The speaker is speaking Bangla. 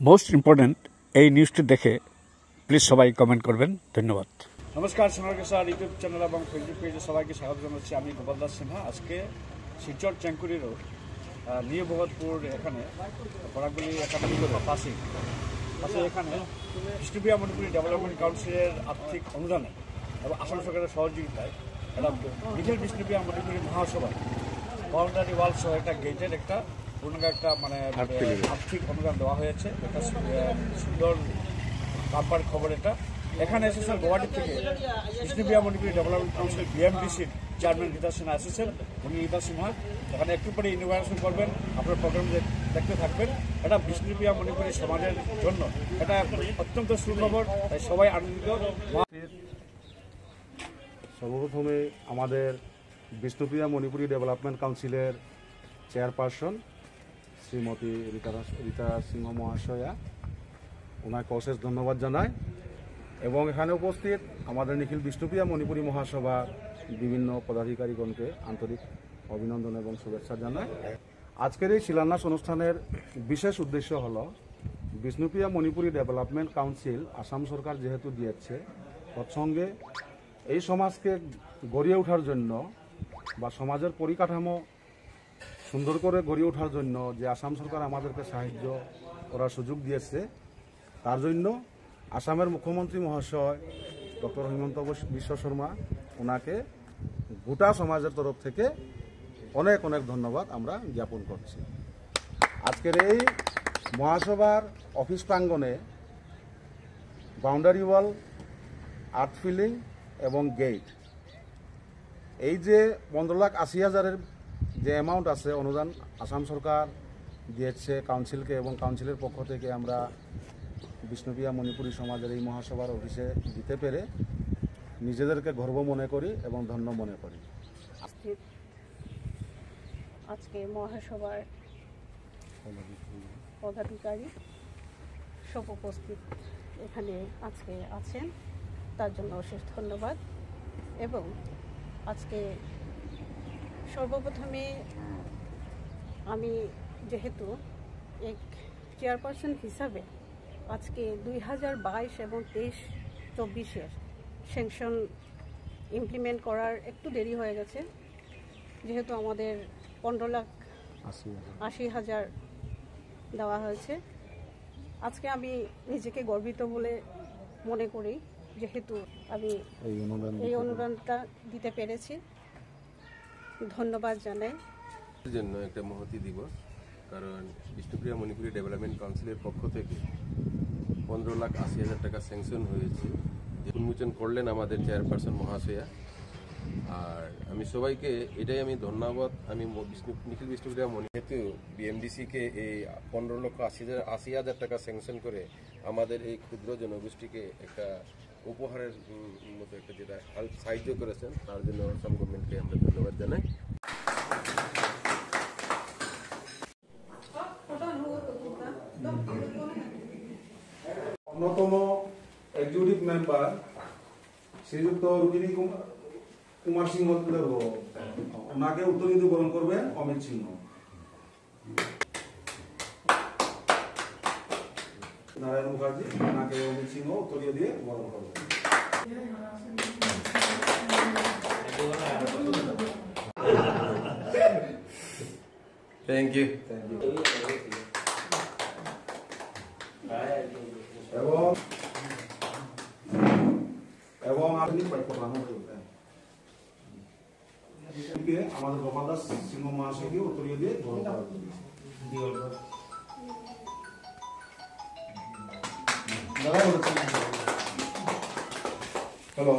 মোস্ট ইম্পর্টেন্ট এই নিউজটি দেখে প্লিজ সবাই কমেন্ট করবেন। ধন্যবাদ। নমস্কার, সোনারকেশার ইউটিউব চ্যানেল এবং ফেসবুক পেজে সবাইকে স্বাগত জানাচ্ছি। আমি গোপাল দাস সিনহা। আজকে শিলচর চ্যাঙ্কুরি রোড নিউ ভগতপুর এখানে বরাকগুলি একাডেমি পাশে এখানে বিষ্ণুপ্রিয়া মণিপুরী ডেভেলপমেন্ট কাউন্সিলের আর্থিক অনুদানে এবং আসাম সরকারের সহযোগিতায় একটা নিখিল বিষ্ণুপ্রিয়া মণিপুরী মহাসভা বাউন্ডারি ওয়াল সহ একটা গেটের একটা পুরনো একটা মানে আর্থিক অনুদান দেওয়া হয়েছে। একটা সুন্দর কাম্পার খবর এটা। এখানে এসেছেন গুয়াহাটি থেকে বিষ্ণুপ্রিয়া মণিপুরী ডেভেলপমেন্ট কাউন্সিল বিএমডিসির চেয়ারম্যান রীতা সিনহা এসেছেন। উনি রীতা সিনহা এখানে একটু পরে ইনভাইটেশন করবেন, আপনার প্রোগ্রাম দেখতে থাকবেন। এটা বিষ্ণুপ্রিয়া মণিপুরী সমাজের জন্য এটা অত্যন্ত সুখবর, তাই সবাই আনন্দিত। সর্বপ্রথমে আমাদের বিষ্ণুপ্রিয়া মণিপুরী ডেভেলপমেন্ট কাউন্সিলের চেয়ারপারসন শ্রীমতী রীতা সিংহ মহাশয়া, ওনাকে অশেষ ধন্যবাদ জানাই। এবং এখানে উপস্থিত আমাদের নিখিল বিষ্ণুপ্রিয়া মণিপুরী মহাসভার বিভিন্ন পদাধিকারীগণকে আন্তরিক অভিনন্দন এবং শুভেচ্ছা জানাই। আজকের এই শিলান্যাস অনুষ্ঠানের বিশেষ উদ্দেশ্য হল বিষ্ণুপ্রিয়া মণিপুরী ডেভেলপমেন্ট কাউন্সিল আসাম সরকার যেহেতু দিয়েছে, তৎসঙ্গে এই সমাজকে গড়িয়ে ওঠার জন্য বা সমাজের পরিকাঠামো সুন্দর করে গড়িয়ে ওঠার জন্য যে আসাম সরকার আমাদেরকে সাহায্য করার সুযোগ দিয়েছে, তার জন্য আসামের মুখ্যমন্ত্রী মহাশয় ডক্টর হিমন্ত বিশ্ব শর্মা, ওনাকে গোটা সমাজের তরফ থেকে অনেক অনেক ধন্যবাদ আমরা জ্ঞাপন করছি। আজকের এই মহাসভার অফিস প্রাঙ্গণে বাউন্ডারি ওয়াল, আর্থ ফিলিং এবং গেট, এই যে 15,80,000 যে অ্যামাউন্ট আছে অনুদান আসাম সরকার দিয়েছে কাউন্সিলকে, এবং কাউন্সিলের পক্ষ থেকে আমরা বিষ্ণুপ্রিয়া মণিপুরী সমাজের এই মহাসভার অফিসে দিতে পেরে নিজেদেরকে গর্ব মনে করি এবং ধন্য মনে করি। আজকে মহাসভার পদাধিকারী সব উপস্থিত এখানে আজকে আছেন, তার জন্য অশেষ ধন্যবাদ। এবং আজকে সর্বপ্রথমে আমি যেহেতু এক চেয়ারপারসন হিসাবে আজকে 2022 এবং 23-24 স্যাংশন ইমপ্লিমেন্ট করার একটু দেরি হয়ে গেছে, যেহেতু আমাদের 15,80,000 দেওয়া হয়েছে। আজকে আমি নিজেকে গর্বিত বলে মনে করি, যেহেতু আমি এই অনুদানটা দিতে পেরেছি। ধন্যবাদ জানাই। জন্য একটা মহতি দিবস, কারণ বিষ্ণুপ্রিয়া মণিপুরী ডেভেলপমেন্ট কাউন্সিলের পক্ষ থেকে 15,80,000 টাকা স্যাংশন হয়েছে, যে উন্মোচন করলেন আমাদের চেয়ারপারসন মহাশয়া। আর আমি সবাইকে এটাই আমি ধন্যবাদ, আমি নিখিল বিষ্ণুপ্রিয়া যেহেতু বিএমডিসিকে এই 15,80,000 টাকা স্যাংশন করে আমাদের এই ক্ষুদ্র জনগোষ্ঠীকে একটা উপহারের মতো একটা যেটা সাহায্য করেছেন, তার জন্য আসাম গভর্নমেন্টকে আমরা ধন্যবাদ জানাই। অন্যতম এক্সিকিউটিভ মেম্বার শ্রীযুক্ত রুক্মিণী কুমার সিংহ, ওনাকে উত্তরীয় গ্রহণ করবেন অমিত সিংহ। নারায়ণ মুখার্জি, ওনাকে অমিত সিংহ উত্তরীয় দিয়ে গ্রহণ করবেন। Thank you. এবং আপনি আমাদের গোপাল দাস সিংহ মহাশয়কে উত্তরীয় দিয়ে গ্রহণ করবেন। হ্যালো,